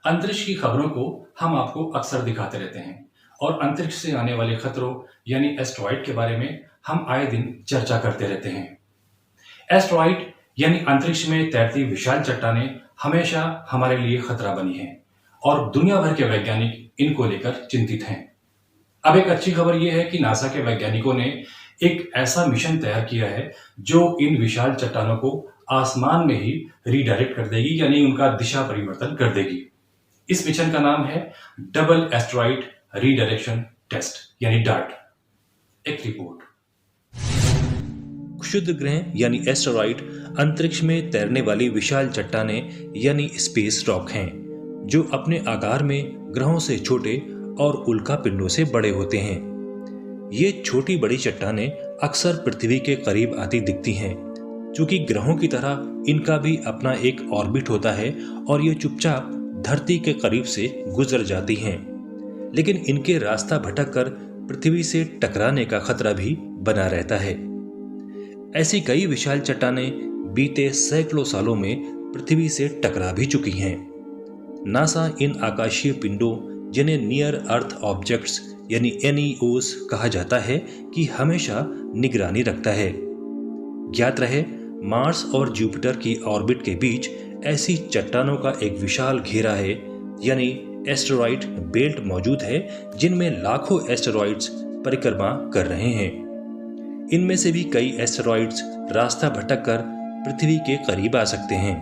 अंतरिक्ष की खबरों को हम आपको अक्सर दिखाते रहते हैं और अंतरिक्ष से आने वाले खतरों यानी एस्ट्रॉइड के बारे में हम आए दिन चर्चा करते रहते हैं। एस्ट्रॉइड यानी अंतरिक्ष में तैरती विशाल चट्टानें हमेशा हमारे लिए खतरा बनी हैं और दुनिया भर के वैज्ञानिक इनको लेकर चिंतित हैं। अब एक अच्छी खबर यह है कि नासा के वैज्ञानिकों ने एक ऐसा मिशन तैयार किया है जो इन विशाल चट्टानों को आसमान में ही रीडायरेक्ट कर देगी, यानी उनका दिशा परिवर्तन कर देगी। इस मिशन का नाम है डबल एस्ट्रॉइड रीडायरेक्शन टेस्ट यानी डार्ट। एक रिपोर्ट। क्षुद्र ग्रह यानी एस्टेरॉइड अंतरिक्ष में तैरने वाली विशाल चट्टानें यानी स्पेस रॉक हैं, जो अपने आकार में ग्रहों से छोटे और उल्का पिंडों से बड़े होते हैं। ये छोटी बड़ी चट्टानें अक्सर पृथ्वी के करीब आती दिखती हैं, क्योंकि ग्रहों की तरह इनका भी अपना एक ऑर्बिट होता है और ये चुपचाप धरती के करीब से गुजर जाती हैं। लेकिन इनके रास्ता भटककर पृथ्वी से टकराने का खतरा भी बना रहता है। ऐसी कई विशाल चट्टानें बीते सैकड़ों सालों में पृथ्वी से टकरा भी चुकी हैं। नासा इन आकाशीय पिंडों जिन्हें नियर अर्थ ऑब्जेक्ट्स यानी NEOs कहा जाता है कि हमेशा निगरानी रखता है। ज्ञात रहे, मार्स और जुपिटर की ऑर्बिट के बीच ऐसी चट्टानों का एक विशाल घेरा है, यानी एस्टेरॉइड बेल्ट मौजूद है, जिनमें लाखों एस्टेरॉइड्स परिक्रमा कर रहे हैं। इनमें से भी कई एस्टेरॉइड्स रास्ता भटककर पृथ्वी के करीब आ सकते हैं।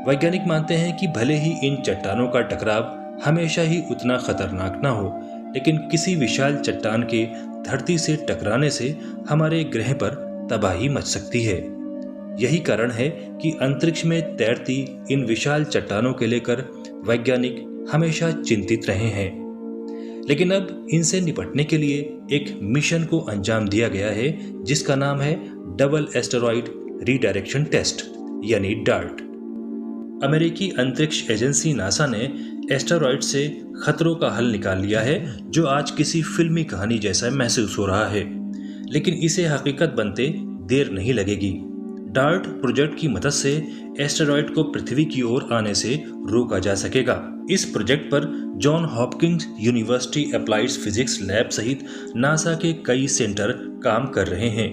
वैज्ञानिक मानते हैं कि भले ही इन चट्टानों का टकराव हमेशा ही उतना खतरनाक ना हो, लेकिन किसी विशाल चट्टान के धरती से टकराने से हमारे ग्रह पर तबाही मच सकती है। यही कारण है कि अंतरिक्ष में तैरती इन विशाल चट्टानों के लेकर वैज्ञानिक हमेशा चिंतित रहे हैं। लेकिन अब इनसे निपटने के लिए एक मिशन को अंजाम दिया गया है, जिसका नाम है डबल एस्टेरॉइड रीडायरेक्शन टेस्ट यानी डार्ट। अमेरिकी अंतरिक्ष एजेंसी नासा ने एस्टेरॉइड से खतरों का हल निकाल लिया है, जो आज किसी फिल्मी कहानी जैसा महसूस हो रहा है, लेकिन इसे हकीकत बनते देर नहीं लगेगी। डार्ट प्रोजेक्ट की मदद से एस्टेरॉइड को पृथ्वी की ओर आने से रोका जा सकेगा। इस प्रोजेक्ट पर John Hopkins university applied physics lab सहित नासा के कई सेंटर काम कर रहे हैं।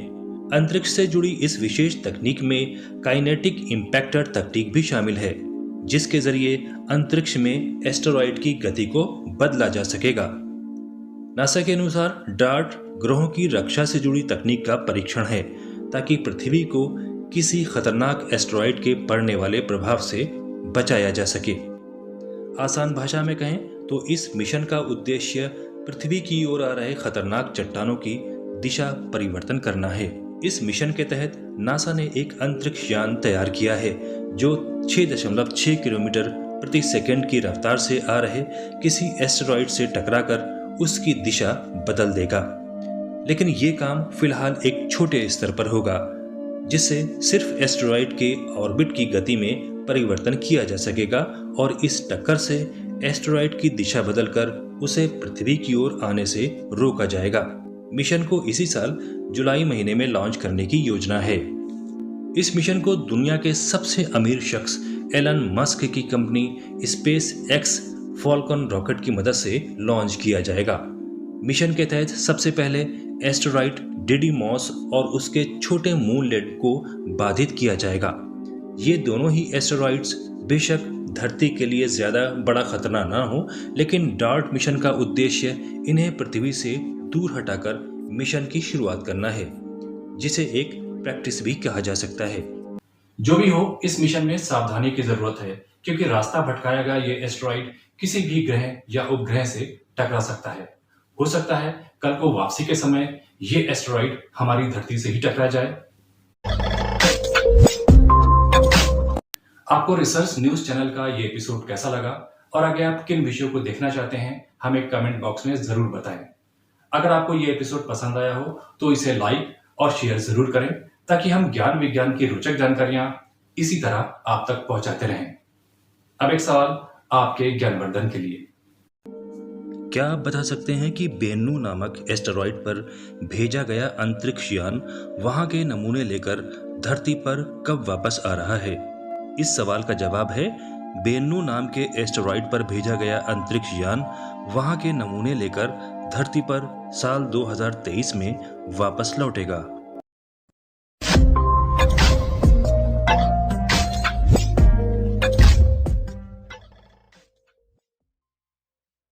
अंतरिक्ष से जुड़ी इस विशेष तकनीक में काइनेटिक इम्पैक्टर तकनीक भी शामिल है, जिसके जरिए अंतरिक्ष में एस्टेरॉइड की गति को बदला जा सकेगा। नासा के अनुसार डार्ट ग्रहों की रक्षा से जुड़ी तकनीक का परीक्षण है, ताकि पृथ्वी को किसी खतरनाक एस्टेरॉइड के पड़ने वाले प्रभाव से बचाया जा सके। आसान भाषा में कहें तो इस मिशन का उद्देश्य पृथ्वी की ओर आ रहे खतरनाक चट्टानों की दिशा परिवर्तन करना है। इस मिशन के तहत नासा ने एक अंतरिक्ष यान तैयार किया है, जो 6.6 किलोमीटर प्रति सेकंड की रफ्तार से आ रहे किसी एस्टेरॉइड से टकराकर उसकी दिशा बदल देगा। लेकिन ये काम फिलहाल एक छोटे स्तर पर होगा, जिससे सिर्फ एस्टेरॉइड के ऑर्बिट की गति में परिवर्तन किया जा सकेगा और इस टक्कर से एस्टेरॉइड की दिशा बदलकर उसे पृथ्वी की ओर आने से रोका जाएगा। मिशन को इसी साल जुलाई महीने में लॉन्च करने की योजना है। इस मिशन को दुनिया के सबसे अमीर शख्स एलन मस्क की company space x Falcon rocket की मदद से लॉन्च किया जाएगा। मिशन के तहत सबसे पहले एस्टेरॉइड डिडीमॉस और उसके छोटे मूनलेट को बाधित किया जाएगा। ये दोनों ही एस्टेरॉइड्स बेशक धरती के लिए ज्यादा बड़ा खतरा ना हो, लेकिन डार्ट मिशन का उद्देश्य इन्हें पृथ्वी से दूर हटाकर मिशन की शुरुआत करना है, जिसे एक प्रैक्टिस भी कहा जा सकता है। जो भी हो, इस मिशन में सावधानी की जरूरत है, क्योंकि रास्ता भटकाया गया ये एस्टेरॉइड किसी भी ग्रह या उपग्रह से टकरा सकता है। हो सकता है कल को वापसी के समय ये एस्टेरॉइड हमारी धरती से ही टकरा जाए। आपको रिसर्च न्यूज चैनल का ये एपिसोड कैसा लगा और आगे आप किन विषयों को देखना चाहते हैं, हमें कमेंट बॉक्स में जरूर बताएं। अगर आपको ये एपिसोड पसंद आया हो तो इसे लाइक और शेयर जरूर करें, ताकि हम ज्ञान विज्ञान की रोचक जानकारियां इसी तरह आप तक पहुंचाते रहें। अब एक सवाल आपके ज्ञानवर्धन के लिए। क्या आप बता सकते हैं कि बेन्नू नामक एस्टेरॉइड पर भेजा गया अंतरिक्ष यान वहां के नमूने लेकर धरती पर कब वापस आ रहा है? इस सवाल का जवाब है बेन्नु नाम के एस्टेरॉइड पर भेजा गया अंतरिक्ष यान वहां के नमूने लेकर धरती पर साल 2023 में वापस लौटेगा।